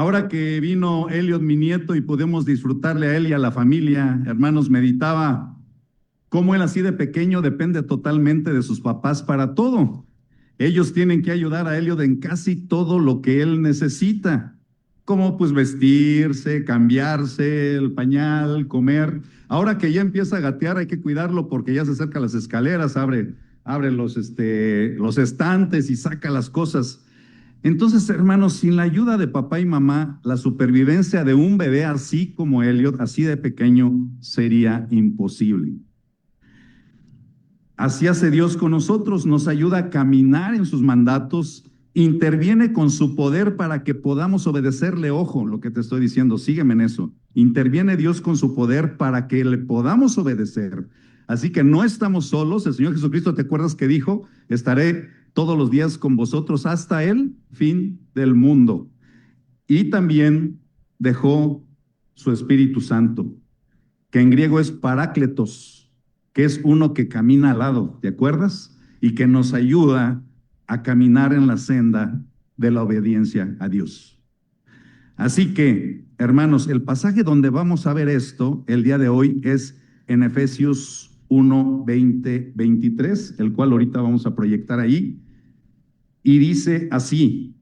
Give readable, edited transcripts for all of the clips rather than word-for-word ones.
Ahora que vino Elliot, mi nieto, y pudimos disfrutarle a él y a la familia, hermanos, meditaba cómo él así de pequeño depende totalmente de sus papás para todo. Ellos tienen que ayudar a Elliot en casi todo lo que él necesita, como pues vestirse, cambiarse, el pañal, comer. Ahora que ya empieza a gatear, hay que cuidarlo porque ya se acerca a las escaleras, abre los estantes y saca las cosas. Entonces, hermanos, sin la ayuda de papá y mamá, la supervivencia de un bebé así como Elliot, así de pequeño, sería imposible. Así hace Dios con nosotros, nos ayuda a caminar en sus mandatos, interviene con su poder para que podamos obedecerle. Ojo, lo que te estoy diciendo, sígueme en eso. Interviene Dios con su poder para que le podamos obedecer. Así que no estamos solos. El Señor Jesucristo, ¿te acuerdas que dijo? Estaré todos los días con vosotros hasta el fin del mundo. Y también dejó su Espíritu Santo, que en griego es parácletos, que es uno que camina al lado, ¿te acuerdas? Y que nos ayuda a caminar en la senda de la obediencia a Dios. Así que, hermanos, el pasaje donde vamos a ver esto el día de hoy es en Efesios 1, 20, 23, el cual ahorita vamos a proyectar ahí, y dice así: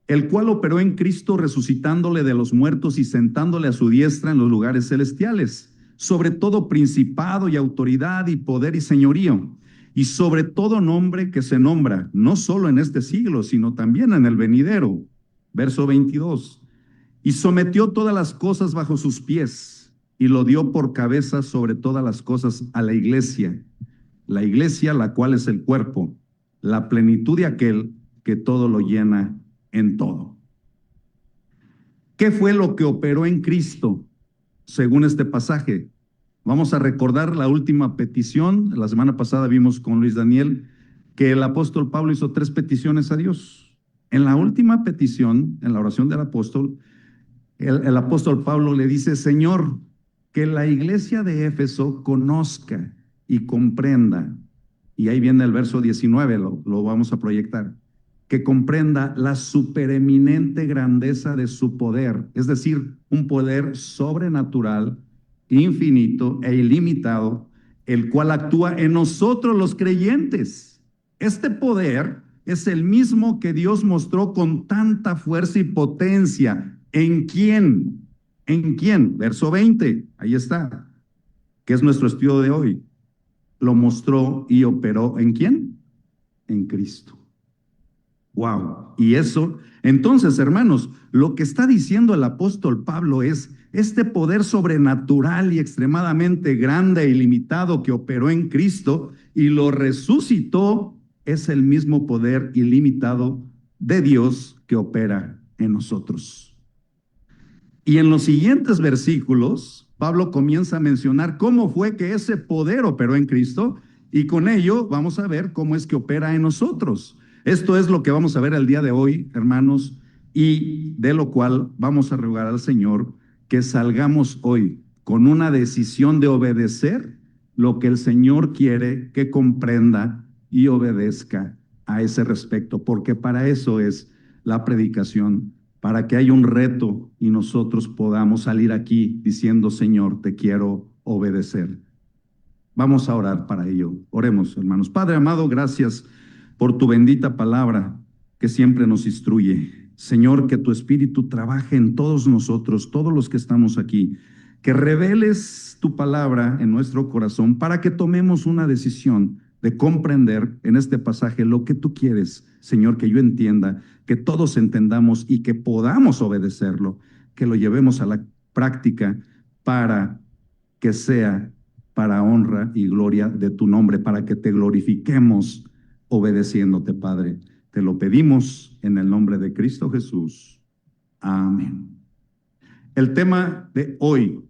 el cual operó en Cristo resucitándole de los muertos y sentándole a su diestra en los lugares celestiales, sobre todo principado y autoridad y poder y señorío, y sobre todo nombre que se nombra, no solo en este siglo, sino también en el venidero. Verso 22. Y sometió todas las cosas bajo sus pies, y lo dio por cabeza sobre todas las cosas a la iglesia, la cual es el cuerpo, la plenitud de aquel que todo lo llena en todo. ¿Qué fue lo que operó en Cristo según este pasaje? Vamos a recordar la última petición. La semana pasada vimos con Luis Daniel que el apóstol Pablo hizo 3 peticiones a Dios. En la última petición, en la oración del apóstol, el apóstol Pablo le dice: Señor, que la iglesia de Éfeso conozca y comprenda, y ahí viene el verso 19, lo vamos a proyectar, que comprenda la supereminente grandeza de su poder, es decir, un poder sobrenatural, infinito e ilimitado, el cual actúa en nosotros los creyentes. Este poder es el mismo que Dios mostró con tanta fuerza y potencia. ¿En quién? ¿En quién? Verso 20, ahí está, que es nuestro estudio de hoy. Lo mostró y operó ¿en quién? En Cristo. Wow. Y eso, entonces, hermanos, lo que está diciendo el apóstol Pablo es: este poder sobrenatural y extremadamente grande e ilimitado que operó en Cristo y lo resucitó, es el mismo poder ilimitado de Dios que opera en nosotros. Y en los siguientes versículos, Pablo comienza a mencionar cómo fue que ese poder operó en Cristo, y con ello vamos a ver cómo es que opera en nosotros. Esto es lo que vamos a ver el día de hoy, hermanos, y de lo cual vamos a rogar al Señor que salgamos hoy con una decisión de obedecer lo que el Señor quiere que comprenda y obedezca a ese respecto, porque para eso es la predicación, para que haya un reto y nosotros podamos salir aquí diciendo: Señor, te quiero obedecer. Vamos a orar para ello. Oremos, hermanos. Padre amado, gracias por tu bendita palabra que siempre nos instruye. Señor, que tu Espíritu trabaje en todos nosotros, todos los que estamos aquí, que reveles tu palabra en nuestro corazón para que tomemos una decisión de comprender en este pasaje lo que tú quieres, Señor, que yo entienda, que todos entendamos y que podamos obedecerlo, que lo llevemos a la práctica para que sea para honra y gloria de tu nombre, para que te glorifiquemos obedeciéndote, Padre. Te lo pedimos en el nombre de Cristo Jesús. Amén. El tema de hoy,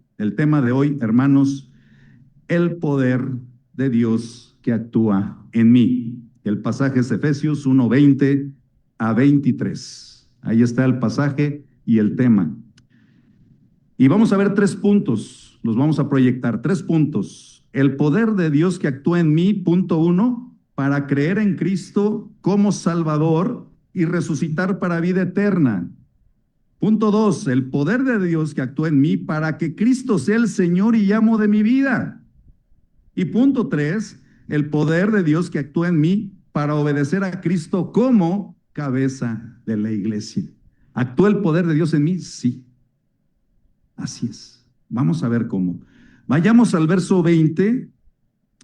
hermanos, el poder de Dios que actúa en mí. El pasaje es Efesios 1, 20 a 23. Ahí está el pasaje y el tema. Y vamos a ver 3 puntos, los vamos a proyectar, 3 puntos. El poder de Dios que actúa en mí, punto 1, para creer en Cristo como Salvador y resucitar para vida eterna. Punto 2, el poder de Dios que actúa en mí para que Cristo sea el Señor y amo de mi vida. Y punto 3, el poder de Dios que actúa en mí para obedecer a Cristo como cabeza de la iglesia. ¿Actúa el poder de Dios en mí? Sí. Así es. Vamos a ver cómo. Vayamos al verso 20.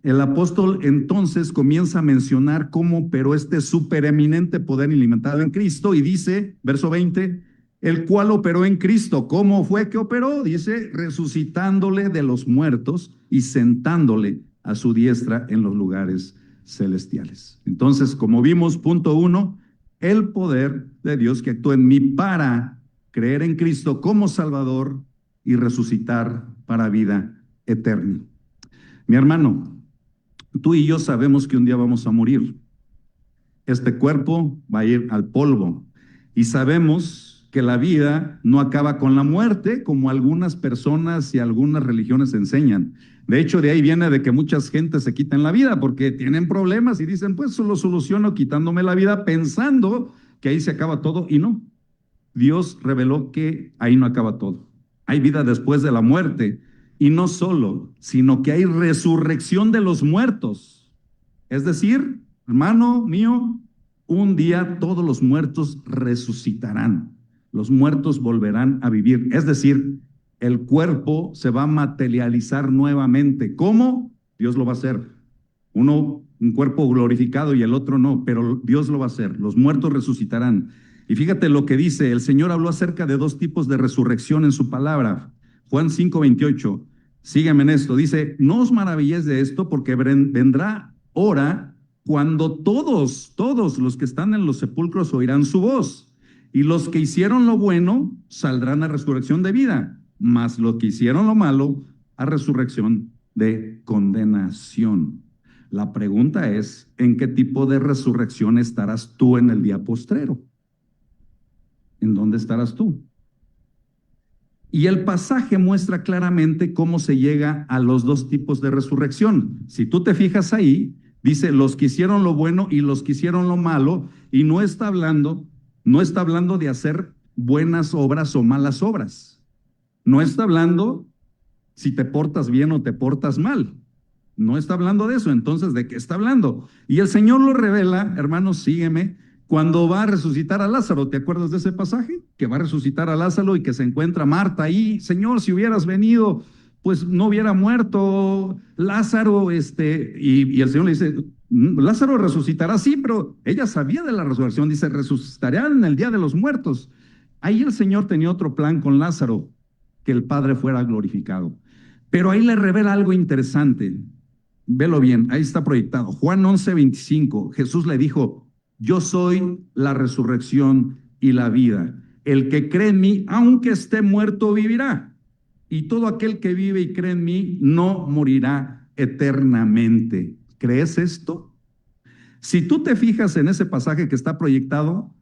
El apóstol entonces comienza a mencionar cómo operó este supereminente poder ilimitado en Cristo y dice, verso 20, el cual operó en Cristo. ¿Cómo fue que operó? Dice, resucitándole de los muertos y sentándole a su diestra en los lugares celestiales. Entonces, como vimos, punto 1, el poder de Dios que actúa en mí para creer en Cristo como Salvador y resucitar para vida eterna. Mi hermano, tú y yo sabemos que un día vamos a morir. Este cuerpo va a ir al polvo y sabemos que la vida no acaba con la muerte, como algunas personas y algunas religiones enseñan. De hecho, de ahí viene de que muchas gentes se quitan la vida porque tienen problemas y dicen, pues lo soluciono quitándome la vida pensando que ahí se acaba todo, y no. Dios reveló que ahí no acaba todo. Hay vida después de la muerte, y no solo, sino que hay resurrección de los muertos. Es decir, hermano mío, un día todos los muertos resucitarán. Los muertos volverán a vivir. Es decir, el cuerpo se va a materializar nuevamente. ¿Cómo? Dios lo va a hacer. Uno, un cuerpo glorificado y el otro no, pero Dios lo va a hacer. Los muertos resucitarán. Y fíjate lo que dice, el Señor habló acerca de 2 tipos de resurrección en su palabra. Juan 5:28, sígueme en esto, dice, no os maravilléis de esto porque vendrá hora cuando todos los que están en los sepulcros oirán su voz, y los que hicieron lo bueno saldrán a resurrección de vida, mas los que hicieron lo malo a resurrección de condenación. La pregunta es, ¿en qué tipo de resurrección estarás tú en el día postrero? ¿En dónde estarás tú? Y el pasaje muestra claramente cómo se llega a los 2 tipos de resurrección. Si tú te fijas ahí, dice los que hicieron lo bueno y los que hicieron lo malo, y no está hablando de hacer buenas obras o malas obras. No está hablando si te portas bien o te portas mal. No está hablando de eso. Entonces, ¿de qué está hablando? Y el Señor lo revela, hermanos, sígueme, cuando va a resucitar a Lázaro. ¿Te acuerdas de ese pasaje? Que va a resucitar a Lázaro y que se encuentra Marta ahí. Señor, si hubieras venido, pues no hubiera muerto Lázaro. Y el Señor le dice, Lázaro resucitará, sí, pero ella sabía de la resurrección. Dice, resucitará en el día de los muertos. Ahí el Señor tenía otro plan con Lázaro, que el Padre fuera glorificado. Pero ahí le revela algo interesante. Velo bien, ahí está proyectado. Juan 11:25, Jesús le dijo, yo soy la resurrección y la vida. El que cree en mí, aunque esté muerto, vivirá. Y todo aquel que vive y cree en mí, no morirá eternamente. ¿Crees esto? Si tú te fijas en ese pasaje que está proyectado,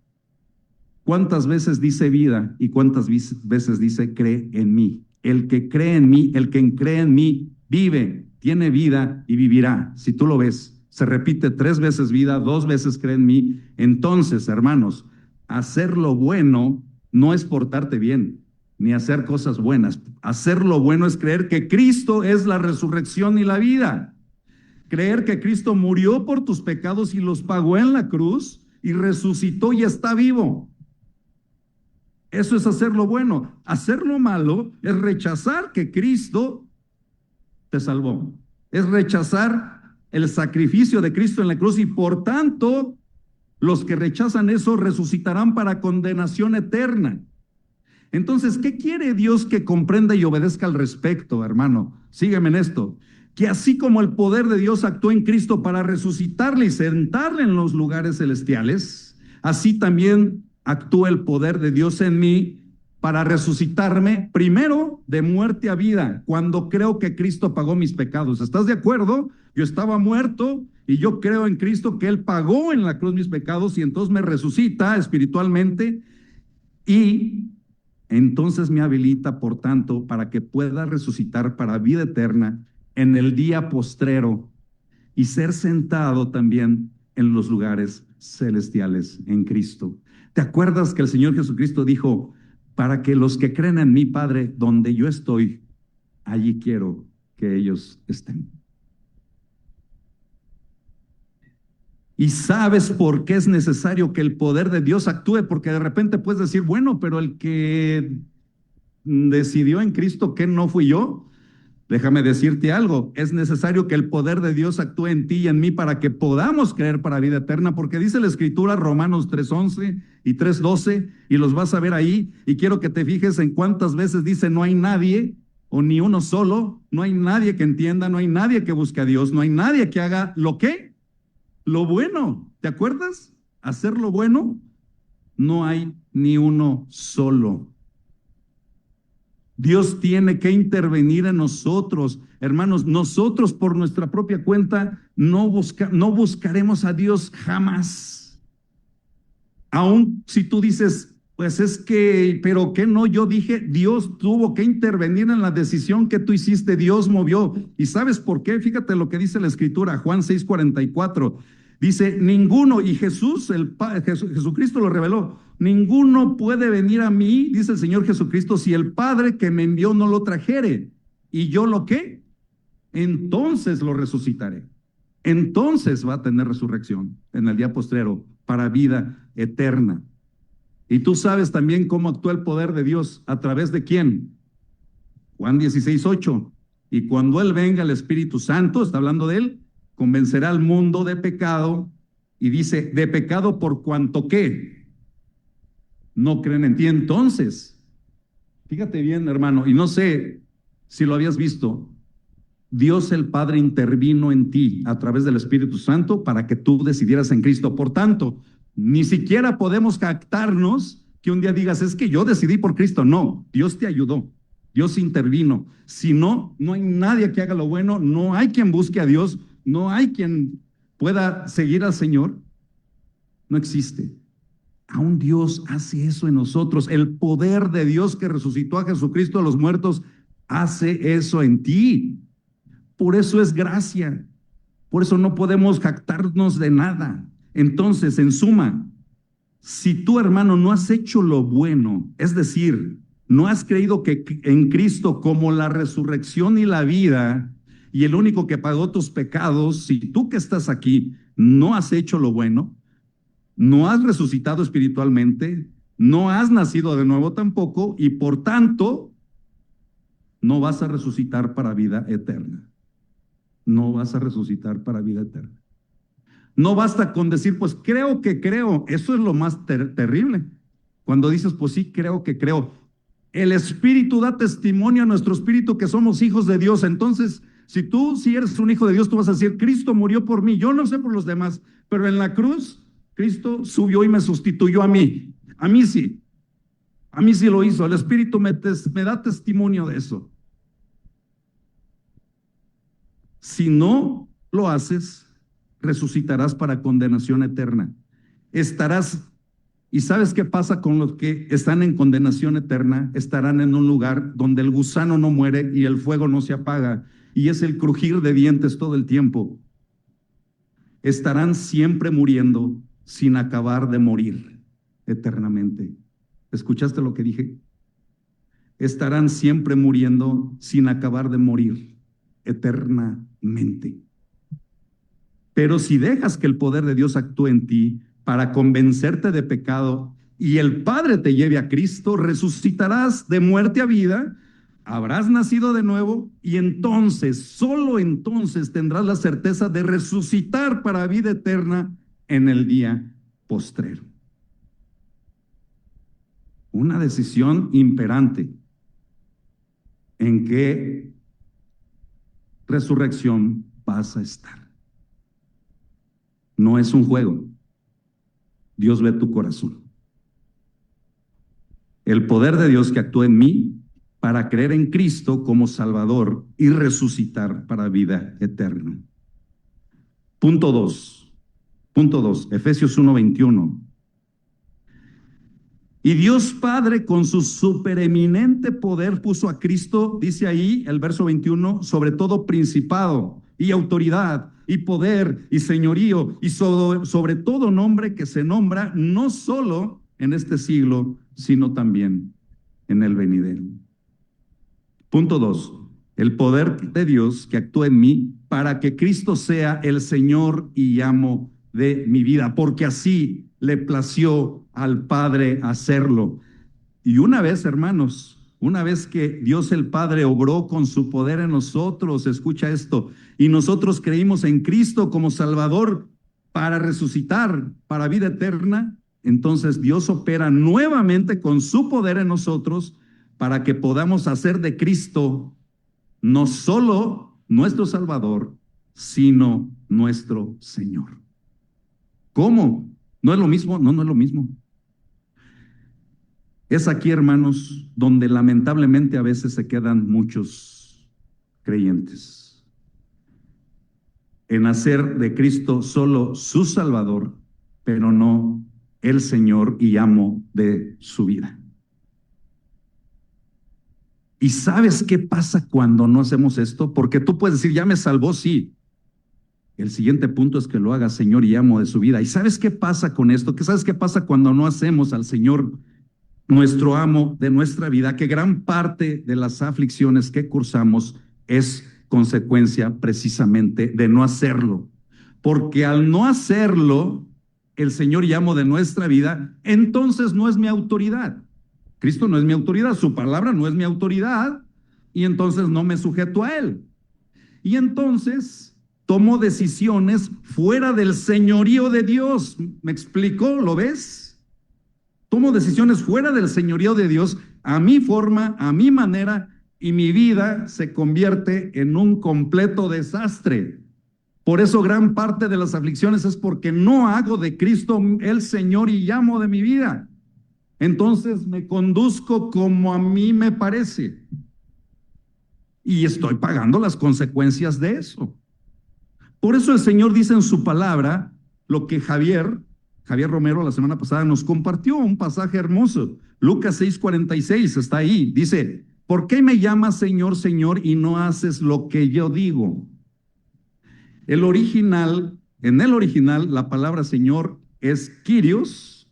¿cuántas veces dice vida y cuántas veces dice cree en mí? El que cree en mí, el que cree en mí, vive, tiene vida y vivirá. Si tú lo ves, se repite 3 veces vida, 2 veces cree en mí. Entonces, hermanos, hacer lo bueno no es portarte bien, ni hacer cosas buenas. Hacer lo bueno es creer que Cristo es la resurrección y la vida. Creer que Cristo murió por tus pecados y los pagó en la cruz y resucitó y está vivo. Eso es hacer lo bueno. Hacer lo malo es rechazar que Cristo te salvó. Es rechazar el sacrificio de Cristo en la cruz y por tanto los que rechazan eso resucitarán para condenación eterna. Entonces, ¿qué quiere Dios que comprenda y obedezca al respecto, hermano? Sígueme en esto. Que así como el poder de Dios actuó en Cristo para resucitarle y sentarle en los lugares celestiales, así también actúa el poder de Dios en mí para resucitarme primero de muerte a vida, cuando creo que Cristo pagó mis pecados. ¿Estás de acuerdo? Yo estaba muerto y yo creo en Cristo que Él pagó en la cruz mis pecados y entonces me resucita espiritualmente y entonces me habilita, por tanto, para que pueda resucitar para vida eterna en el día postrero y ser sentado también en los lugares celestiales en Cristo. ¿Te acuerdas que el Señor Jesucristo dijo, para que los que creen en mí, Padre, donde yo estoy, allí quiero que ellos estén. Y sabes por qué es necesario que el poder de Dios actúe, porque de repente puedes decir, bueno, pero el que decidió en Cristo que no fui yo. Déjame decirte algo, es necesario que el poder de Dios actúe en ti y en mí para que podamos creer para vida eterna, porque dice la Escritura, Romanos 3:11 y 3:12, y los vas a ver ahí, y quiero que te fijes en cuántas veces dice no hay nadie, o ni uno solo, no hay nadie que entienda, no hay nadie que busque a Dios, no hay nadie que haga lo que, lo bueno, ¿te acuerdas? Hacer lo bueno, no hay ni uno solo. Dios tiene que intervenir en nosotros. Hermanos, nosotros por nuestra propia cuenta no buscaremos a Dios jamás. Aún si tú dices, pues es que, pero ¿qué no? Yo dije, Dios tuvo que intervenir en la decisión que tú hiciste, Dios movió. ¿Y sabes por qué? Fíjate lo que dice la Escritura, Juan 6:44. Dice, ninguno, y Jesucristo lo reveló, ninguno puede venir a mí, dice el Señor Jesucristo, si el Padre que me envió no lo trajere. ¿Y yo lo qué? Entonces lo resucitaré. Entonces va a tener resurrección en el día postrero para vida eterna. Y tú sabes también cómo actúa el poder de Dios, ¿a través de quién? Juan 16:8. Y cuando Él venga, el Espíritu Santo, está hablando de Él, convencerá al mundo de pecado, y dice, de pecado por cuanto ¿qué? No creen en ti. Entonces, fíjate bien, hermano, y no sé si lo habías visto, Dios el Padre intervino en ti a través del Espíritu Santo para que tú decidieras en Cristo. Por tanto, ni siquiera podemos jactarnos que un día digas, es que yo decidí por Cristo. No, Dios te ayudó, Dios intervino. Si no, no hay nadie que haga lo bueno, no hay quien busque a Dios, no hay quien pueda seguir al Señor. No existe. Aún Dios hace eso en nosotros. El poder de Dios que resucitó a Jesucristo de los muertos hace eso en ti. Por eso es gracia. Por eso no podemos jactarnos de nada. Entonces, en suma, si tú, hermano, no has hecho lo bueno, es decir, no has creído que en Cristo como la resurrección y la vida, y el único que pagó tus pecados, si tú que estás aquí no has hecho lo bueno, no has resucitado espiritualmente, no has nacido de nuevo tampoco, y por tanto, no vas a resucitar para vida eterna. No vas a resucitar para vida eterna. No basta con decir, pues creo que creo. Eso es lo más terrible. Cuando dices, pues sí, creo que creo. El Espíritu da testimonio a nuestro espíritu que somos hijos de Dios. Entonces, si eres un hijo de Dios, tú vas a decir, Cristo murió por mí. Yo no sé por los demás, pero en la cruz, Cristo subió y me sustituyó a mí. A mí sí. A mí sí lo hizo. El Espíritu me da testimonio de eso. Si no lo haces, resucitarás para condenación eterna. ¿Y sabes qué pasa con los que están en condenación eterna? Estarán en un lugar donde el gusano no muere y el fuego no se apaga, y es el crujir de dientes todo el tiempo. Estarán siempre muriendo sin acabar de morir eternamente. ¿Escuchaste lo que dije? Estarán siempre muriendo sin acabar de morir eternamente. Pero si dejas que el poder de Dios actúe en ti para convencerte de pecado y el Padre te lleve a Cristo, resucitarás de muerte a vida, habrás nacido de nuevo y entonces, solo entonces tendrás la certeza de resucitar para vida eterna en el día postrero. Una decisión imperante. ¿En qué resurrección vas a estar? No es un juego. Dios ve tu corazón. El poder de Dios que actúa en mí para creer en Cristo como Salvador y resucitar para vida eterna. Punto 2. Efesios 1:21. Y Dios Padre con su supereminente poder puso a Cristo, dice ahí el verso 21, sobre todo principado y autoridad y poder y señorío y sobre todo nombre que se nombra no solo en este siglo, sino también en el venidero. Punto 2. El poder de Dios que actúa en mí para que Cristo sea el Señor y amo de mi vida, porque así le plació al Padre hacerlo. Y una vez, hermanos, una vez que Dios el Padre obró con su poder en nosotros, escucha esto, y nosotros creímos en Cristo como Salvador para resucitar, para vida eterna, entonces Dios opera nuevamente con su poder en nosotros para que podamos hacer de Cristo no solo nuestro Salvador, sino nuestro Señor. ¿Cómo? ¿No es lo mismo? No, no es lo mismo. Es aquí, hermanos, donde lamentablemente a veces se quedan muchos creyentes. En hacer de Cristo solo su Salvador, pero no el Señor y amo de su vida. ¿Y sabes qué pasa cuando no hacemos esto? Porque tú puedes decir, ya me salvó, sí. El siguiente punto es que lo haga Señor y amo de su vida. ¿Y sabes qué pasa con esto? ¿Sabes qué pasa cuando no hacemos al Señor nuestro amo de nuestra vida? Que gran parte de las aflicciones que cursamos es consecuencia precisamente de no hacerlo. Porque al no hacerlo, el Señor y amo de nuestra vida, entonces no es mi autoridad. Cristo no es mi autoridad, su palabra no es mi autoridad, y entonces no me sujeto a Él. Y entonces tomo decisiones fuera del señorío de Dios. ¿Me explico? ¿Lo ves? Tomo decisiones fuera del señorío de Dios, a mi forma, a mi manera, y mi vida se convierte en un completo desastre. Por eso gran parte de las aflicciones es porque no hago de Cristo el Señor y amo de mi vida. Entonces me conduzco como a mí me parece. Y estoy pagando las consecuencias de eso. Por eso el Señor dice en su palabra lo que Javier Romero la semana pasada nos compartió, un pasaje hermoso. Lucas 6:46 está ahí. Dice, ¿por qué me llamas Señor, Señor y no haces lo que yo digo? En el original, la palabra Señor es Kyrios,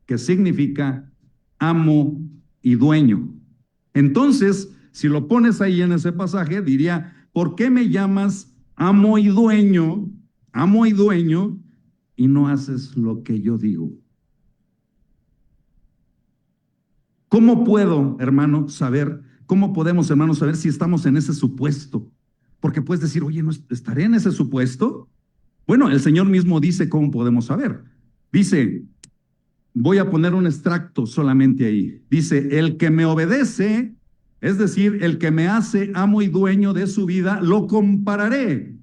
que significa amo y dueño. Entonces, si lo pones ahí en ese pasaje, diría, ¿por qué me llamas amo y dueño, y no haces lo que yo digo? ¿Cómo podemos, hermanos, saber si estamos en ese supuesto? Porque puedes decir, oye, ¿no estaré en ese supuesto? Bueno, el Señor mismo dice cómo podemos saber. Dice, voy a poner un extracto solamente ahí. Dice, el que me obedece, es decir, el que me hace amo y dueño de su vida, lo compararé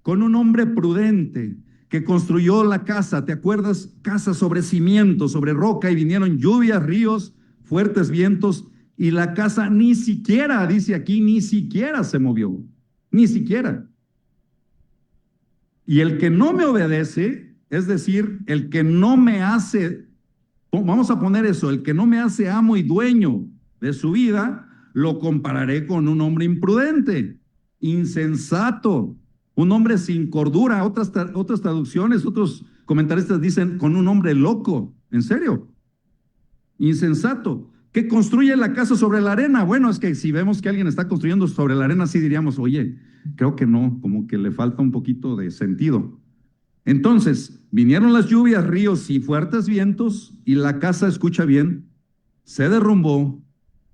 con un hombre prudente que construyó la casa. ¿Te acuerdas? Casa sobre cimientos, sobre roca, y vinieron lluvias, ríos, fuertes vientos, y la casa ni siquiera, dice aquí, ni siquiera se movió. Ni siquiera. Y el que no me obedece, es decir, el que no me hace, vamos a poner eso, el que no me hace amo y dueño de su vida, lo compararé con un hombre imprudente, insensato, un hombre sin cordura. Otras traducciones, otros comentaristas dicen con un hombre loco. ¿En serio? Insensato, que construye la casa sobre la arena. Bueno, es que si vemos que alguien está construyendo sobre la arena, sí diríamos, oye, creo que no, como que le falta un poquito de sentido. Entonces, vinieron las lluvias, ríos y fuertes vientos, y la casa, escucha bien, se derrumbó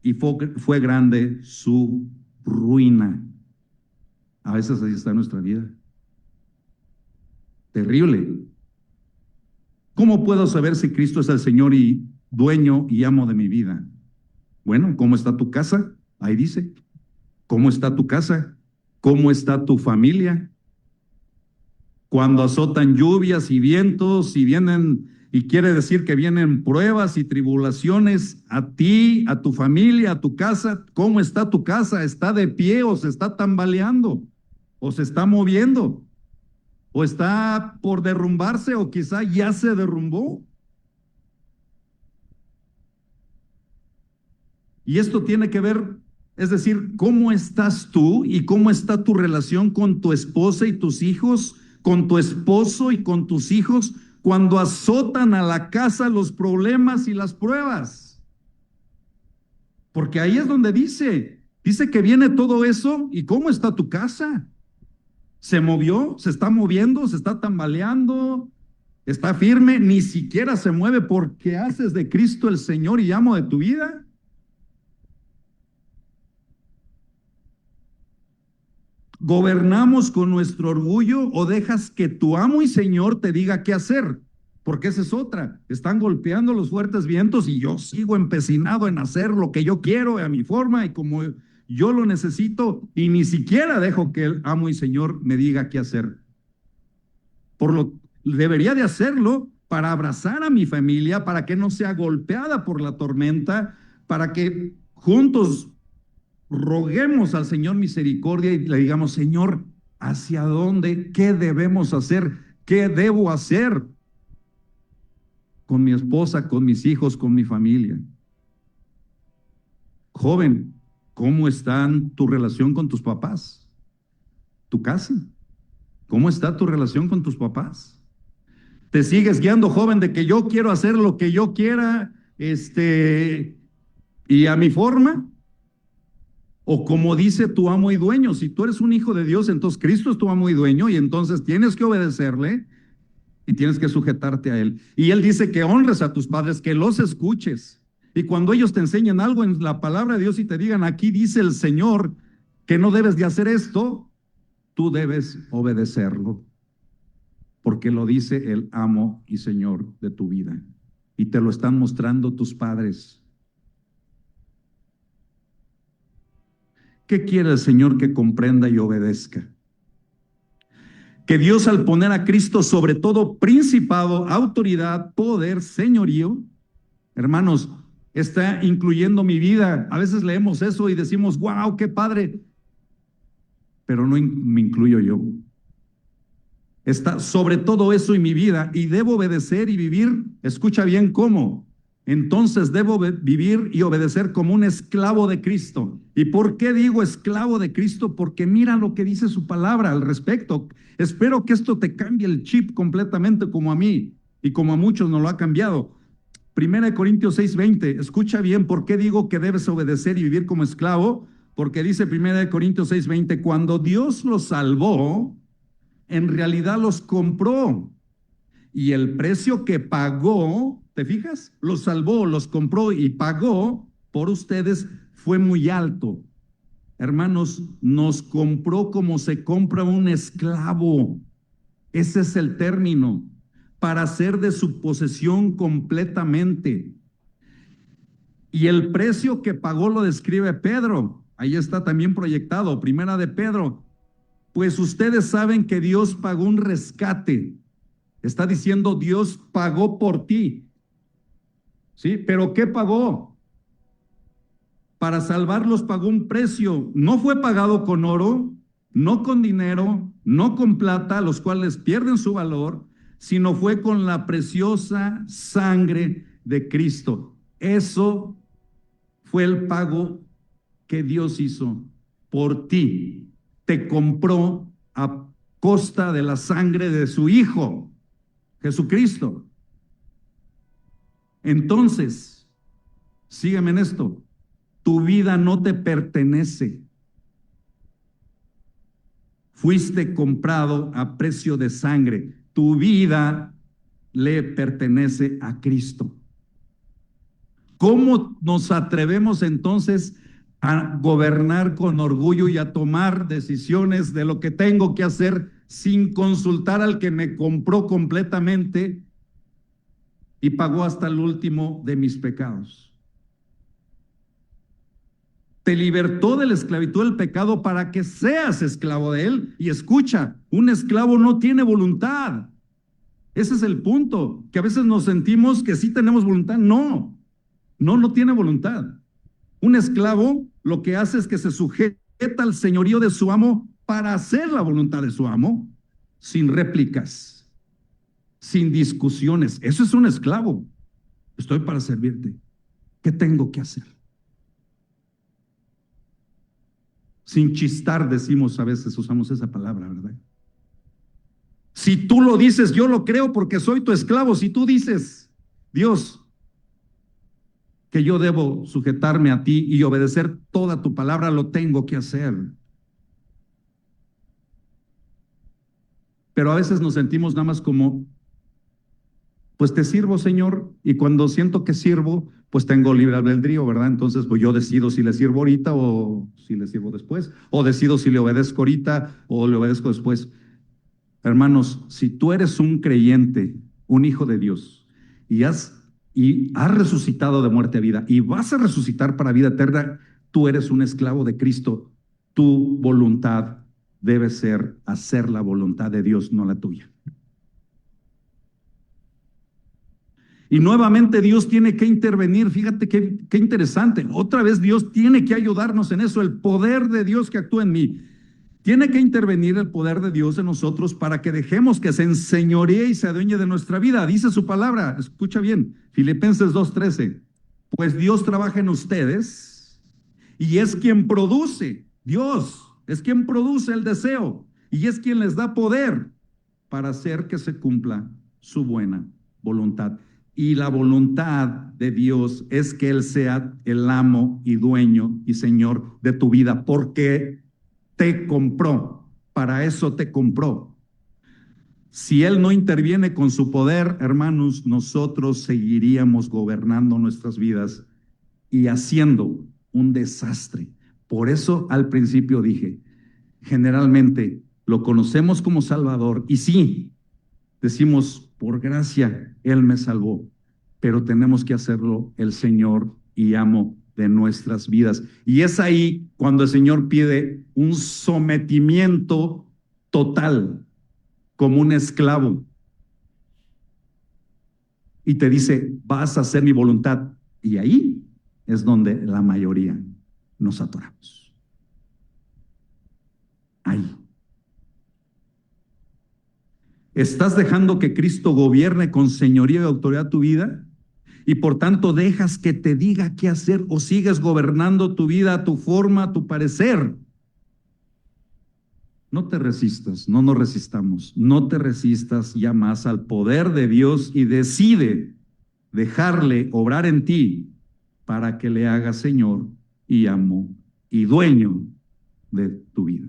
y fue grande su ruina. A veces así está nuestra vida. Terrible. ¿Cómo puedo saber si Cristo es el Señor y dueño y amo de mi vida? Bueno, ¿cómo está tu casa? Ahí dice. ¿Cómo está tu casa? ¿Cómo está tu familia? Cuando azotan lluvias y vientos y vienen, y quiere decir que vienen pruebas y tribulaciones a ti, a tu familia, a tu casa, ¿cómo está tu casa? ¿Está de pie o se está tambaleando? ¿O se está moviendo? ¿O está por derrumbarse o quizá ya se derrumbó? Y esto tiene que ver, es decir, ¿cómo estás tú y cómo está tu relación con tu esposa y tus hijos, con tu esposo y con tus hijos, cuando azotan a la casa los problemas y las pruebas? Porque ahí es donde dice que viene todo eso. ¿Y cómo está tu casa? ¿Se movió? ¿Se está moviendo? ¿Se está tambaleando? ¿Está firme? Ni siquiera se mueve porque haces de Cristo el Señor y amo de tu vida. ¿Gobernamos con nuestro orgullo o dejas que tu amo y Señor te diga qué hacer? Porque esa es otra. Están golpeando los fuertes vientos y yo sigo empecinado en hacer lo que yo quiero a mi forma y como yo lo necesito, y ni siquiera dejo que el amo y Señor me diga qué hacer. Debería de hacerlo para abrazar a mi familia, para que no sea golpeada por la tormenta, para que juntos roguemos al Señor misericordia y le digamos: Señor, ¿hacia dónde? ¿Qué debemos hacer? ¿Qué debo hacer con mi esposa, con mis hijos, con mi familia? Joven, ¿cómo está tu relación con tus papás? ¿Tu casa? ¿Cómo está tu relación con tus papás? ¿Te sigues guiando, joven, de que yo quiero hacer lo que yo quiera, y a mi forma? O como dice tu amo y dueño, si tú eres un hijo de Dios, entonces Cristo es tu amo y dueño y entonces tienes que obedecerle y tienes que sujetarte a Él. Y Él dice que honres a tus padres, que los escuches. Y cuando ellos te enseñen algo en la palabra de Dios y te digan: aquí dice el Señor que no debes de hacer esto, tú debes obedecerlo. Porque lo dice el amo y Señor de tu vida. Y te lo están mostrando tus padres. ¿Qué quiere el Señor que comprenda y obedezca? Que Dios, al poner a Cristo sobre todo principado, autoridad, poder, señorío, hermanos, está incluyendo mi vida. A veces leemos eso y decimos: wow, qué padre, pero no me incluyo yo. Está sobre todo eso en mi vida y debo obedecer y vivir. Escucha bien cómo. Entonces debo vivir y obedecer como un esclavo de Cristo. ¿Y por qué digo esclavo de Cristo? Porque mira lo que dice su palabra al respecto. Espero que esto te cambie el chip completamente, como a mí y como a muchos nos lo ha cambiado. 1 Corintios 6:20. Escucha bien por qué digo que debes obedecer y vivir como esclavo. Porque dice 1 Corintios 6:20, cuando Dios los salvó, en realidad los compró. Y el precio que pagó, ¿te fijas? Los salvó, los compró y pagó por ustedes fue muy alto. Hermanos, nos compró como se compra un esclavo. Ese es el término. Para ser de su posesión completamente. Y el precio que pagó lo describe Pedro. Ahí está también proyectado, Primera de Pedro. Pues ustedes saben que Dios pagó un rescate. Está diciendo: Dios pagó por ti. ¿Sí? ¿Pero qué pagó? Para salvarlos pagó un precio. No fue pagado con oro, no con dinero, no con plata, los cuales pierden su valor, sino fue con la preciosa sangre de Cristo. Eso fue el pago que Dios hizo por ti. Te compró a costa de la sangre de su Hijo, Jesucristo. Entonces, sígueme en esto, tu vida no te pertenece. Fuiste comprado a precio de sangre. Tu vida le pertenece a Cristo. ¿Cómo nos atrevemos entonces a gobernar con orgullo y a tomar decisiones de lo que tengo que hacer sin consultar al que me compró completamente y pagó hasta el último de mis pecados? Te libertó de la esclavitud del pecado para que seas esclavo de él. Y escucha, un esclavo no tiene voluntad. Ese es el punto, que a veces nos sentimos que sí tenemos voluntad. No tiene voluntad. Un esclavo lo que hace es que se sujeta al señorío de su amo para hacer la voluntad de su amo, sin réplicas, sin discusiones. Eso es un esclavo. Estoy para servirte. ¿Qué tengo que hacer? Sin chistar decimos a veces, usamos esa palabra, ¿verdad? Si tú lo dices, yo lo creo porque soy tu esclavo. Si tú dices: Dios, que yo debo sujetarme a ti y obedecer toda tu palabra, lo tengo que hacer. Pero a veces nos sentimos nada más como, pues te sirvo, Señor, y cuando siento que sirvo, pues tengo libre albedrío, ¿verdad? Entonces, pues yo decido si le sirvo ahorita o si le sirvo después, o decido si le obedezco ahorita o le obedezco después. Hermanos, si tú eres un creyente, un hijo de Dios, y has resucitado de muerte a vida, y vas a resucitar para vida eterna, tú eres un esclavo de Cristo. Tu voluntad debe ser hacer la voluntad de Dios, no la tuya. Y nuevamente Dios tiene que intervenir. Fíjate qué interesante. Otra vez Dios tiene que ayudarnos en eso. El poder de Dios que actúa en mí. Tiene que intervenir el poder de Dios en nosotros para que dejemos que se enseñoree y se adueñe de nuestra vida. Dice su palabra, escucha bien, Filipenses 2:13. Pues Dios trabaja en ustedes y es quien produce, Dios es quien produce el deseo y es quien les da poder para hacer que se cumpla su buena voluntad. Y la voluntad de Dios es que Él sea el amo y dueño y Señor de tu vida, porque te compró, para eso te compró. Si Él no interviene con su poder, hermanos, nosotros seguiríamos gobernando nuestras vidas y haciendo un desastre. Por eso al principio dije, generalmente lo conocemos como Salvador y sí, decimos, por gracia, Él me salvó, pero tenemos que hacerlo el Señor y amo de nuestras vidas. Y es ahí cuando el Señor pide un sometimiento total, como un esclavo. Y te dice, vas a hacer mi voluntad. Y ahí es donde la mayoría nos atoramos. Ahí. ¿Estás dejando que Cristo gobierne con señorío y autoridad tu vida? Y por tanto dejas que te diga qué hacer o sigues gobernando tu vida a tu forma, a tu parecer. No te resistas, no nos resistamos, no te resistas ya más al poder de Dios y decide dejarle obrar en ti para que le hagas Señor y amo y dueño de tu vida.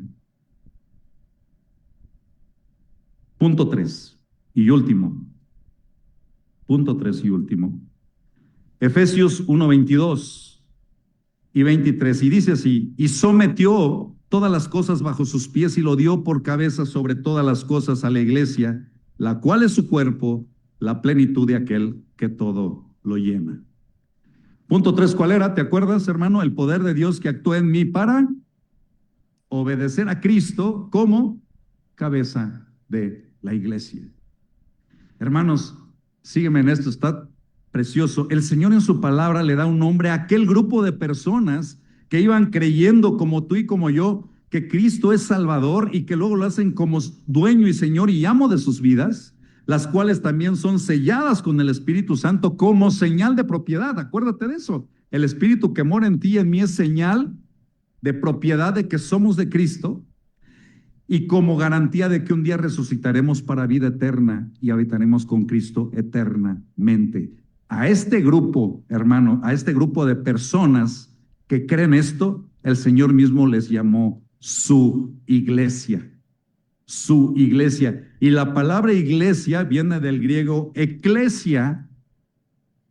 Punto 3 y último. Punto 3 y último. Efesios 1:22 y 23. Y dice así, y sometió todas las cosas bajo sus pies y lo dio por cabeza sobre todas las cosas a la iglesia, la cual es su cuerpo, la plenitud de aquel que todo lo llena. Punto 3, ¿cuál era? ¿Te acuerdas, hermano? El poder de Dios que actúa en mí para obedecer a Cristo como cabeza de la iglesia. Hermanos, sígueme en esto, está precioso. El Señor en su palabra le da un nombre a aquel grupo de personas que iban creyendo como tú y como yo, que Cristo es Salvador y que luego lo hacen como dueño y Señor y amo de sus vidas, las cuales también son selladas con el Espíritu Santo como señal de propiedad. Acuérdate de eso. El Espíritu que mora en ti y en mí es señal de propiedad de que somos de Cristo y como garantía de que un día resucitaremos para vida eterna y habitaremos con Cristo eternamente. A este grupo, hermano, a este grupo de personas que creen esto, el Señor mismo les llamó su iglesia. Su iglesia. Y la palabra iglesia viene del griego eclesia,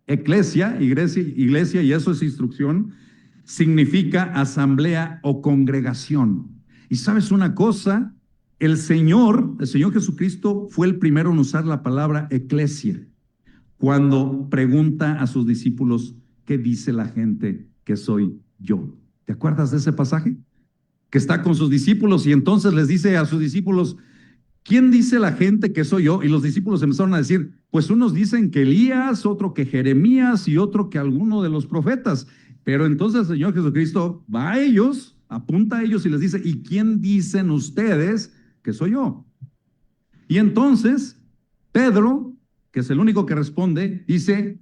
iglesia, y eso es instrucción, significa asamblea o congregación. Y sabes una cosa, el Señor Jesucristo fue el primero en usar la palabra eclesia, cuando pregunta a sus discípulos, ¿qué dice la gente que soy yo? ¿Te acuerdas de ese pasaje? Que está con sus discípulos y entonces les dice a sus discípulos, ¿quién dice la gente que soy yo? Y los discípulos empezaron a decir, pues unos dicen que Elías, otro que Jeremías y otro que alguno de los profetas. Pero entonces el Señor Jesucristo va a ellos, apunta a ellos y les dice, ¿y quién dicen ustedes que soy yo? Y entonces Pedro, que es el único que responde, dice,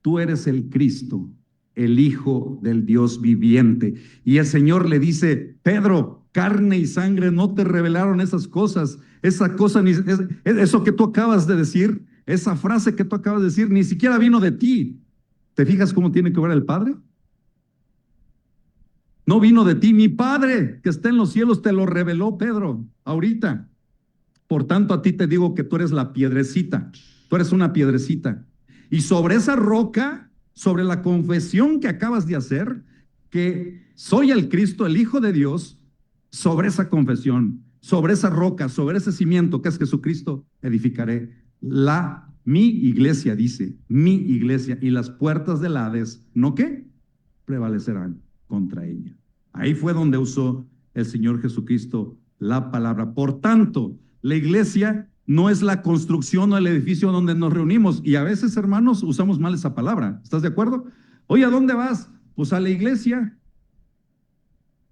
tú eres el Cristo, el Hijo del Dios viviente. Y el Señor le dice, Pedro, carne y sangre no te revelaron esas cosas, eso que tú acabas de decir, esa frase que tú acabas de decir, ni siquiera vino de ti, ¿Te fijas cómo tiene que ver el Padre? No vino de ti, mi Padre que está en los cielos te lo reveló, Pedro, ahorita. Por tanto, a ti te digo que tú eres la piedrecita, tú eres una piedrecita. Y sobre esa roca, sobre la confesión que acabas de hacer, que soy el Cristo, el Hijo de Dios, sobre esa confesión, sobre esa roca, sobre ese cimiento que es Jesucristo, edificaré mi iglesia, dice, mi iglesia, y las puertas del Hades, ¿no qué? Prevalecerán contra ella. Ahí fue donde usó el Señor Jesucristo la palabra. Por tanto, la iglesia no es la construcción o el edificio donde nos reunimos. Y a veces, hermanos, usamos mal esa palabra. ¿Estás de acuerdo? Oye, ¿a dónde vas? Pues a la iglesia.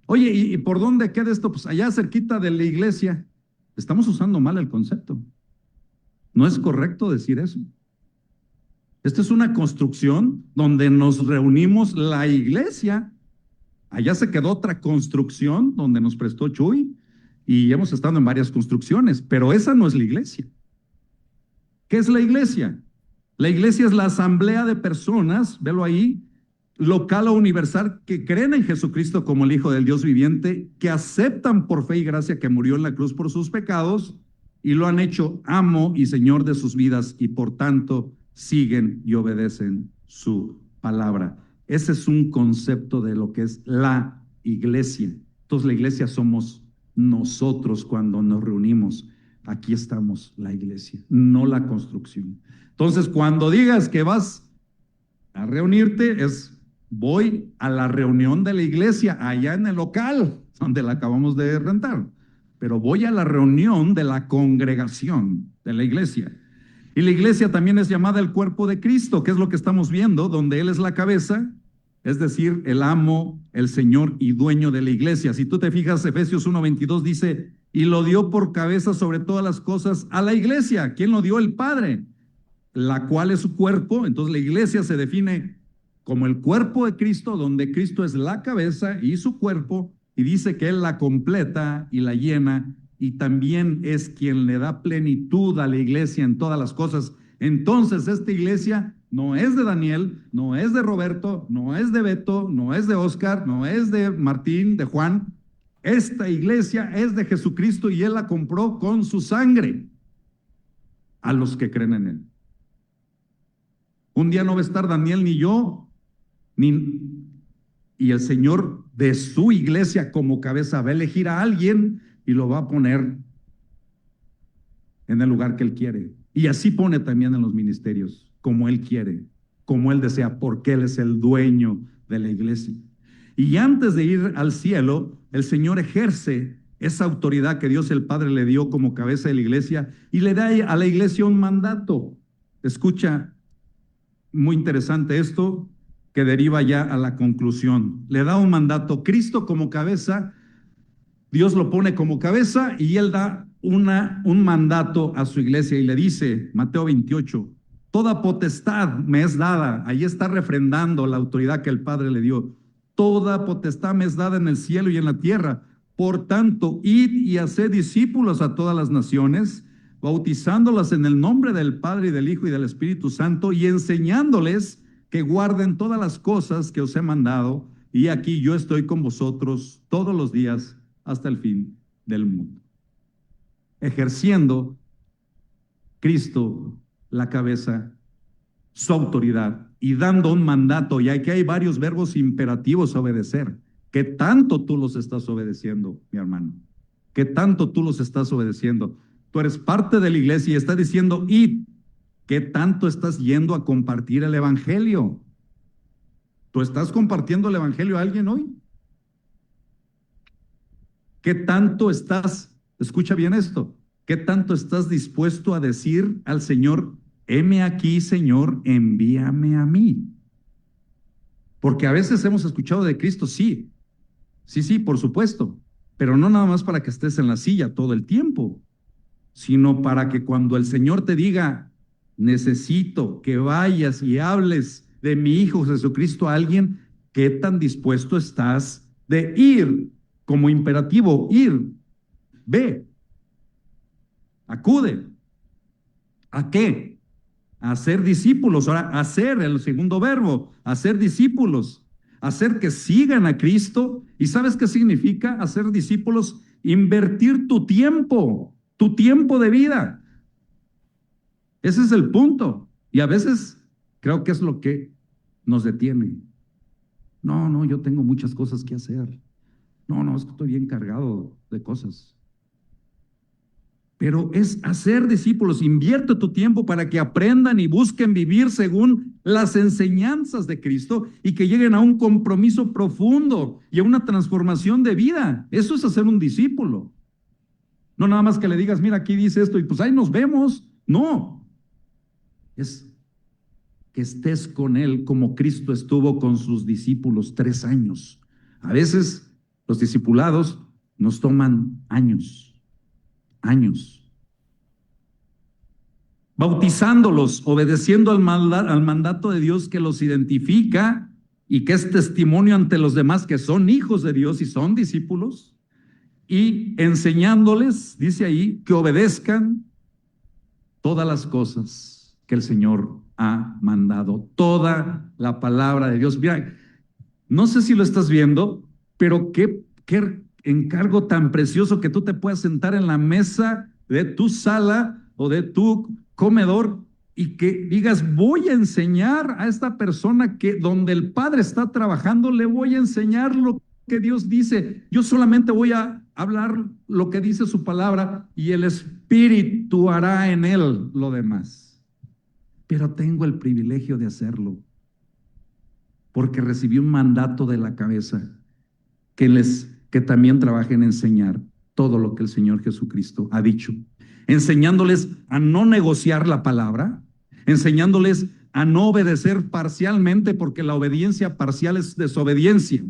Oye, ¿y por dónde queda esto? Pues allá cerquita de la iglesia. Estamos usando mal el concepto. No es correcto decir eso. Esta es una construcción donde nos reunimos la iglesia. Allá se quedó otra construcción donde nos prestó Chuy y hemos estado en varias construcciones, pero esa no es la iglesia. ¿Qué es la iglesia? La iglesia es la asamblea de personas, velo ahí, local o universal, que creen en Jesucristo como el Hijo del Dios viviente, que aceptan por fe y gracia que murió en la cruz por sus pecados y lo han hecho amo y Señor de sus vidas y por tanto siguen y obedecen su palabra. Ese es un concepto de lo que es la iglesia. Entonces la iglesia somos nosotros cuando nos reunimos. Aquí estamos la iglesia, no la construcción. Entonces cuando digas que vas a reunirte, voy a la reunión de la iglesia allá en el local donde la acabamos de rentar, pero voy a la reunión de la congregación de la iglesia. Y la iglesia también es llamada el cuerpo de Cristo, que es lo que estamos viendo, donde Él es la cabeza, es decir, el amo, el Señor y dueño de la iglesia. Si tú te fijas, Efesios 1:22 dice, y lo dio por cabeza sobre todas las cosas a la iglesia. ¿Quién lo dio? El Padre, la cual es su cuerpo. Entonces la iglesia se define como el cuerpo de Cristo, donde Cristo es la cabeza y su cuerpo, y dice que Él la completa y la llena, y también es quien le da plenitud a la iglesia en todas las cosas. Entonces esta iglesia no es de Daniel, no es de Roberto, no es de Beto, no es de Oscar, no es de Martín, de Juan. Esta iglesia es de Jesucristo y Él la compró con su sangre a los que creen en Él. Un día no va a estar Daniel ni yo, y el Señor de su iglesia como cabeza va a elegir a alguien y lo va a poner en el lugar que Él quiere. Y así pone también en los ministerios, como Él quiere, como Él desea, porque Él es el dueño de la iglesia. Y antes de ir al cielo, el Señor ejerce esa autoridad que Dios el Padre le dio como cabeza de la iglesia y le da a la iglesia un mandato. Escucha, muy interesante esto que deriva ya a la conclusión. Le da un mandato. Cristo como cabeza, Dios lo pone como cabeza y Él da un mandato a su iglesia y le dice, Mateo 28, toda potestad me es dada. Ahí está refrendando la autoridad que el Padre le dio. Toda potestad me es dada en el cielo y en la tierra. Por tanto, id y haced discípulos a todas las naciones, bautizándolas en el nombre del Padre y del Hijo y del Espíritu Santo y enseñándoles que guarden todas las cosas que os he mandado. Y aquí yo estoy con vosotros todos los días hasta el fin del mundo. Ejerciendo Cristo, la cabeza, su autoridad y dando un mandato. Y aquí hay varios verbos imperativos a obedecer. ¿Qué tanto tú los estás obedeciendo, mi hermano? ¿Qué tanto tú los estás obedeciendo? Tú eres parte de la iglesia y está diciendo, id. ¿Qué tanto estás yendo a compartir el evangelio? ¿Tú estás compartiendo el evangelio a alguien hoy? ¿Qué tanto estás, escucha bien esto, qué tanto estás dispuesto a decir al Señor, heme aquí, Señor, envíame a mí? Porque a veces hemos escuchado de Cristo, sí, por supuesto, pero no nada más para que estés en la silla todo el tiempo, sino para que cuando el Señor te diga, necesito que vayas y hables de mi Hijo Jesucristo a alguien, ¿qué tan dispuesto estás de ir? Como imperativo, ir, ve, acude. ¿A qué? hacer discípulos. Ahora, hacer, el segundo verbo, hacer discípulos, hacer que sigan a Cristo. ¿Y sabes qué significa hacer discípulos? Invertir tu tiempo de vida. Ese es el punto. Y a veces creo que es lo que nos detiene. No, yo tengo muchas cosas que hacer. No, es que estoy bien cargado de cosas. Pero es hacer discípulos. Invierte tu tiempo para que aprendan y busquen vivir según las enseñanzas de Cristo y que lleguen a un compromiso profundo y a una transformación de vida. Eso es hacer un discípulo. No nada más que le digas, mira, aquí dice esto y pues ahí nos vemos. No. Es que estés con Él como Cristo estuvo con sus discípulos 3 años. A veces los discipulados nos toman años. Bautizándolos, obedeciendo al mandato de Dios que los identifica y que es testimonio ante los demás que son hijos de Dios y son discípulos, y enseñándoles, dice ahí, que obedezcan todas las cosas que el Señor ha mandado, toda la palabra de Dios. Mira, no sé si lo estás viendo, pero qué encargo tan precioso que tú te puedas sentar en la mesa de tu sala o de tu comedor y que digas, voy a enseñar a esta persona que donde el Padre está trabajando, le voy a enseñar lo que Dios dice. Yo solamente voy a hablar lo que dice su palabra y el Espíritu hará en él lo demás. Pero tengo el privilegio de hacerlo porque recibí un mandato de la cabeza que también trabaje en enseñar todo lo que el Señor Jesucristo ha dicho, enseñándoles a no negociar la palabra, enseñándoles a no obedecer parcialmente, porque la obediencia parcial es desobediencia.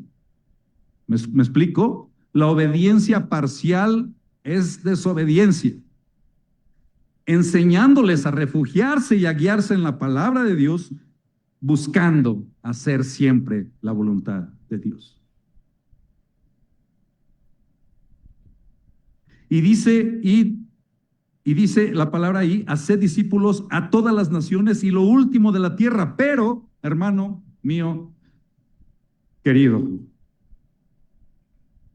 ¿Me explico? La obediencia parcial es desobediencia. Enseñándoles a refugiarse y a guiarse en la palabra de Dios, buscando hacer siempre la voluntad de Dios. Y dice la palabra ahí, haced discípulos a todas las naciones y lo último de la tierra. Pero, hermano mío, querido,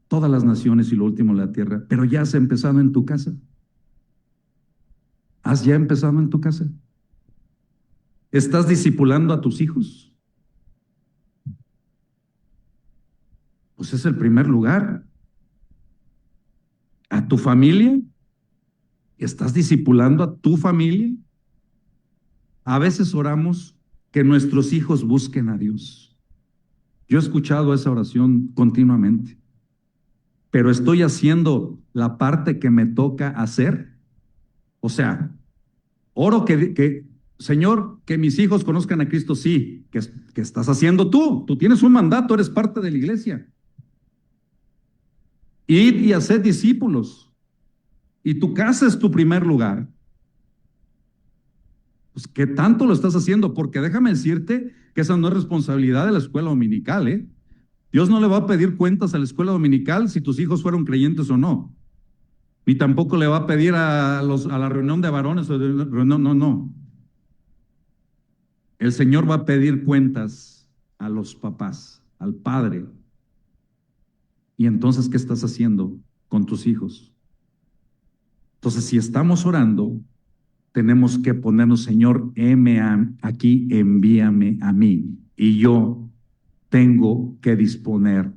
todas las naciones y lo último de la tierra, pero ya has empezado en tu casa. ¿Has ya empezado en tu casa? ¿Estás discipulando a tus hijos? Pues es el primer lugar. ¿A tu familia? ¿Estás discipulando a tu familia? A veces oramos que nuestros hijos busquen a Dios. Yo he escuchado esa oración continuamente, pero estoy haciendo la parte que me toca hacer. O sea, oro que Señor, que mis hijos conozcan a Cristo. Sí, ¿qué estás haciendo tú? Tú tienes un mandato, eres parte de la iglesia. Id y haced discípulos. Y tu casa es tu primer lugar. Pues, ¿qué tanto lo estás haciendo? Porque déjame decirte que esa no es responsabilidad de la escuela dominical, ¿eh? Dios no le va a pedir cuentas a la escuela dominical si tus hijos fueron creyentes o no. Ni tampoco le va a pedir a la reunión de varones. No. El Señor va a pedir cuentas a los papás, al padre. Y entonces, ¿qué estás haciendo con tus hijos? Entonces, si estamos orando, tenemos que ponernos, Señor, heme aquí, envíame a mí. Y yo tengo que disponer,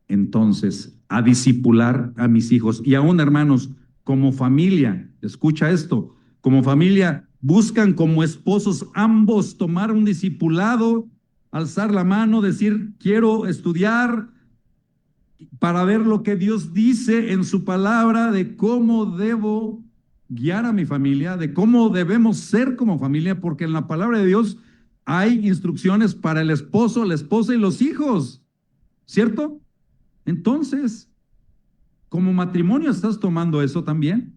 entonces, a discipular a mis hijos. Y aún, hermanos, como familia, escucha esto, como familia, buscan como esposos ambos tomar un discipulado, alzar la mano, decir, quiero estudiar, para ver lo que Dios dice en su palabra de cómo debo guiar a mi familia, de cómo debemos ser como familia, porque en la palabra de Dios hay instrucciones para el esposo, la esposa y los hijos, ¿cierto? Entonces, como matrimonio, ¿estás tomando eso también?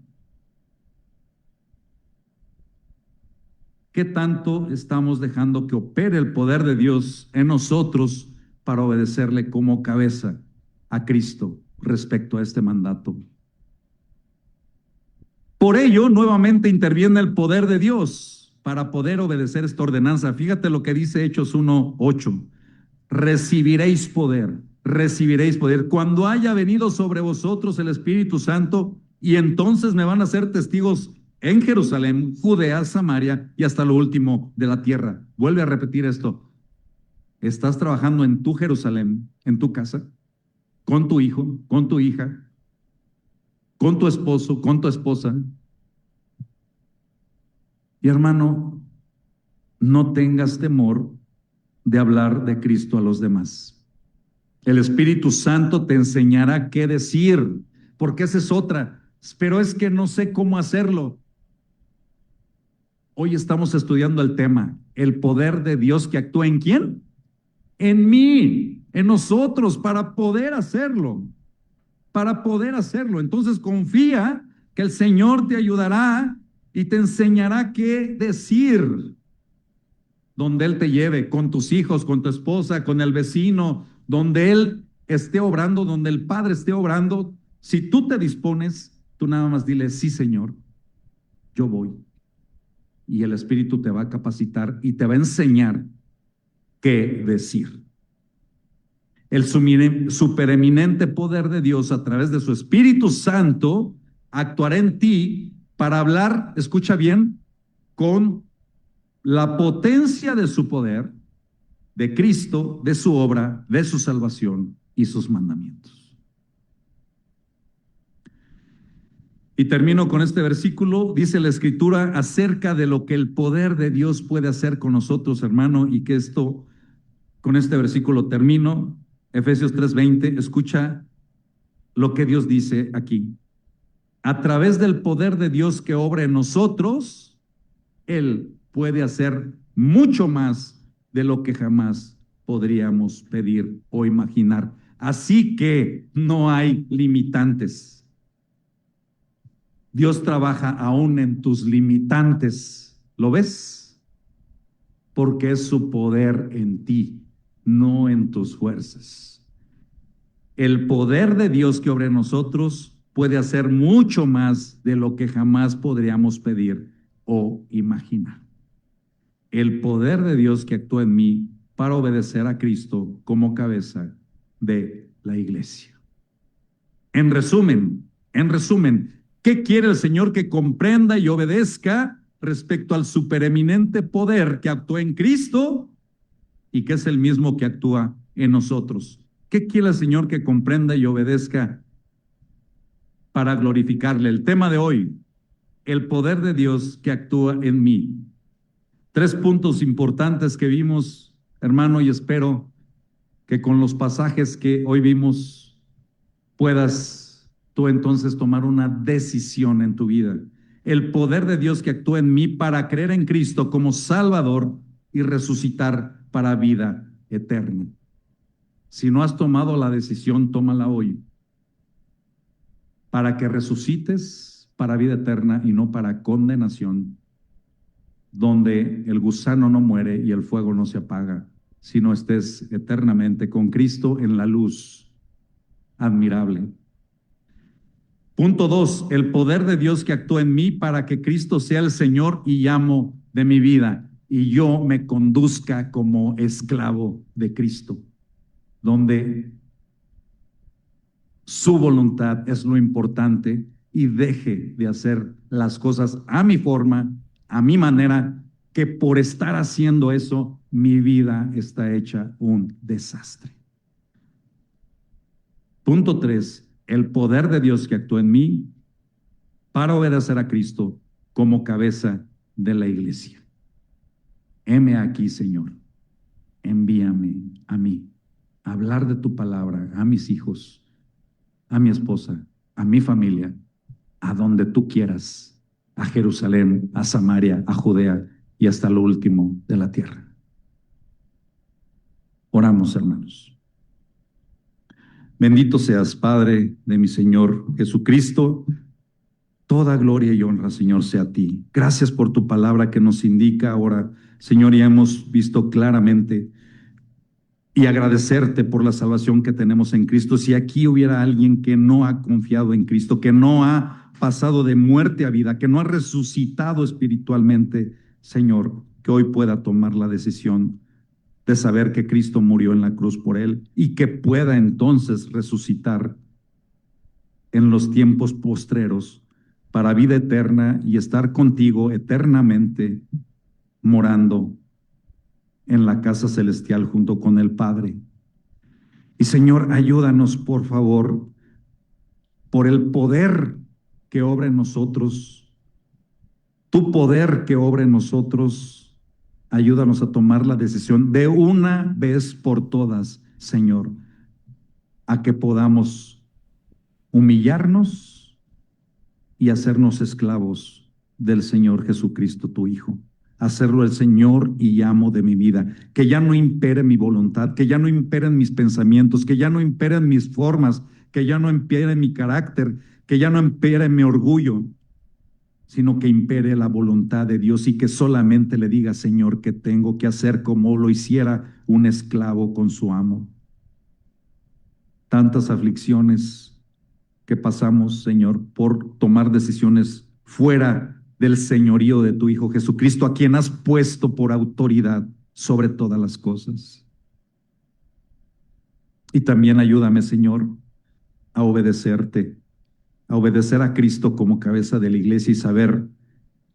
¿Qué tanto estamos dejando que opere el poder de Dios en nosotros para obedecerle como cabeza a Cristo respecto a este mandato? Por ello, nuevamente interviene el poder de Dios para poder obedecer esta ordenanza. Fíjate lo que dice Hechos 1:8. Recibiréis poder, recibiréis poder cuando haya venido sobre vosotros el Espíritu Santo, y entonces me van a ser testigos en Jerusalén, Judea, Samaria y hasta lo último de la tierra. Vuelve a repetir esto. ¿Estás trabajando en tu Jerusalén, en tu casa, con tu hijo, con tu hija, con tu esposo, con tu esposa? Y hermano, no tengas temor de hablar de Cristo a los demás. El Espíritu Santo te enseñará qué decir, porque esa es otra. Pero es que no sé cómo hacerlo. Hoy estamos estudiando el tema, el poder de Dios que actúa ¿en quién? En mí, en nosotros, para poder hacerlo. Para poder hacerlo. Entonces confía que el Señor te ayudará y te enseñará qué decir donde Él te lleve, con tus hijos, con tu esposa, con el vecino, donde Él esté obrando, donde el Padre esté obrando. Si tú te dispones, tú nada más dile, sí, Señor, yo voy. Y el Espíritu te va a capacitar y te va a enseñar qué decir. El supereminente poder de Dios a través de su Espíritu Santo actuará en ti para hablar, escucha bien, con la potencia de su poder, de Cristo, de su obra, de su salvación y sus mandamientos. Y termino con este versículo. Dice la Escritura acerca de lo que el poder de Dios puede hacer con nosotros, hermano, y que esto, con este versículo termino. Efesios 3:20, escucha lo que Dios dice aquí. A través del poder de Dios que obra en nosotros, Él puede hacer mucho más de lo que jamás podríamos pedir o imaginar. Así que no hay limitantes. Dios trabaja aún en tus limitantes. ¿Lo ves? Porque es su poder en ti, no en tus fuerzas. El poder de Dios que obra en nosotros puede hacer mucho más de lo que jamás podríamos pedir o imaginar. El poder de Dios que actúa en mí para obedecer a Cristo como cabeza de la iglesia. En resumen, ¿qué quiere el Señor que comprenda y obedezca respecto al supereminente poder que actúa en Cristo y que es el mismo que actúa en nosotros? ¿Qué quiere el Señor que comprenda y obedezca para glorificarle? El tema de hoy, el poder de Dios que actúa en mí. 3 puntos importantes que vimos, hermano, y espero que con los pasajes que hoy vimos puedas tú entonces tomar una decisión en tu vida. El poder de Dios que actúa en mí para creer en Cristo como Salvador y resucitar para vida eterna. Si no has tomado la decisión, tómala hoy, para que resucites para vida eterna y no para condenación, donde el gusano no muere y el fuego no se apaga, sino estés eternamente con Cristo en la luz admirable. Punto 2, el poder de Dios que actúa en mí para que Cristo sea el Señor y amo de mi vida y yo me conduzca como esclavo de Cristo, donde su voluntad es lo importante y deje de hacer las cosas a mi forma, a mi manera, que por estar haciendo eso, mi vida está hecha un desastre. Punto 3, el poder de Dios que actúa en mí para obedecer a Cristo como cabeza de la iglesia. Heme aquí, Señor, envíame a mí, a hablar de tu palabra, a mis hijos, a mi esposa, a mi familia, a donde tú quieras, a Jerusalén, a Samaria, a Judea y hasta lo último de la tierra. Oramos, hermanos. Bendito seas, Padre de mi Señor Jesucristo. Toda gloria y honra, Señor, sea a ti. Gracias por tu palabra que nos indica ahora, Señor, y hemos visto claramente, y agradecerte por la salvación que tenemos en Cristo. Si aquí hubiera alguien que no ha confiado en Cristo, que no ha pasado de muerte a vida, que no ha resucitado espiritualmente, Señor, que hoy pueda tomar la decisión de saber que Cristo murió en la cruz por él y que pueda entonces resucitar en los tiempos postreros para vida eterna y estar contigo eternamente morando en la casa celestial junto con el Padre. Y Señor, ayúdanos, por favor, por el poder que obra en nosotros, tu poder que obra en nosotros, ayúdanos a tomar la decisión de una vez por todas, Señor, a que podamos humillarnos y hacernos esclavos del Señor Jesucristo, tu Hijo. Hacerlo el Señor y amo de mi vida, que ya no impere mi voluntad, que ya no imperen mis pensamientos, que ya no imperen mis formas, que ya no impere mi carácter, que ya no impere mi orgullo, sino que impere la voluntad de Dios y que solamente le diga, Señor, que tengo que hacer como lo hiciera un esclavo con su amo. Tantas aflicciones que pasamos, Señor, por tomar decisiones fuera del señorío de tu Hijo Jesucristo, a quien has puesto por autoridad sobre todas las cosas. Y también ayúdame, Señor, a obedecerte, a obedecer a Cristo como cabeza de la iglesia y saber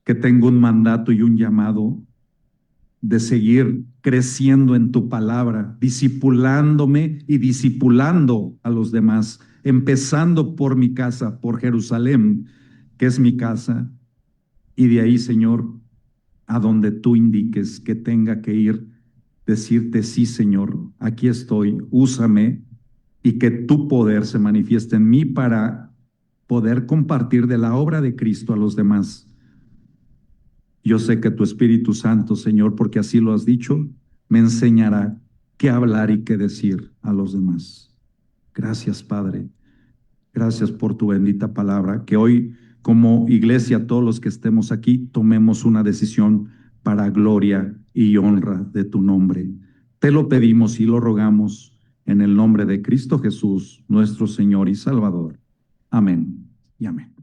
que tengo un mandato y un llamado de seguir creciendo en tu palabra, discipulándome y discipulando a los demás, empezando por mi casa, por Jerusalén, que es mi casa, y de ahí, Señor, a donde tú indiques que tenga que ir, decirte, sí, Señor, aquí estoy, úsame, y que tu poder se manifieste en mí para poder compartir de la obra de Cristo a los demás. Yo sé que tu Espíritu Santo, Señor, porque así lo has dicho, me enseñará qué hablar y qué decir a los demás. Gracias, Padre. Gracias por tu bendita palabra, que hoy como iglesia, todos los que estemos aquí, tomemos una decisión para gloria y honra de tu nombre. Te lo pedimos y lo rogamos en el nombre de Cristo Jesús, nuestro Señor y Salvador. Amén y amén.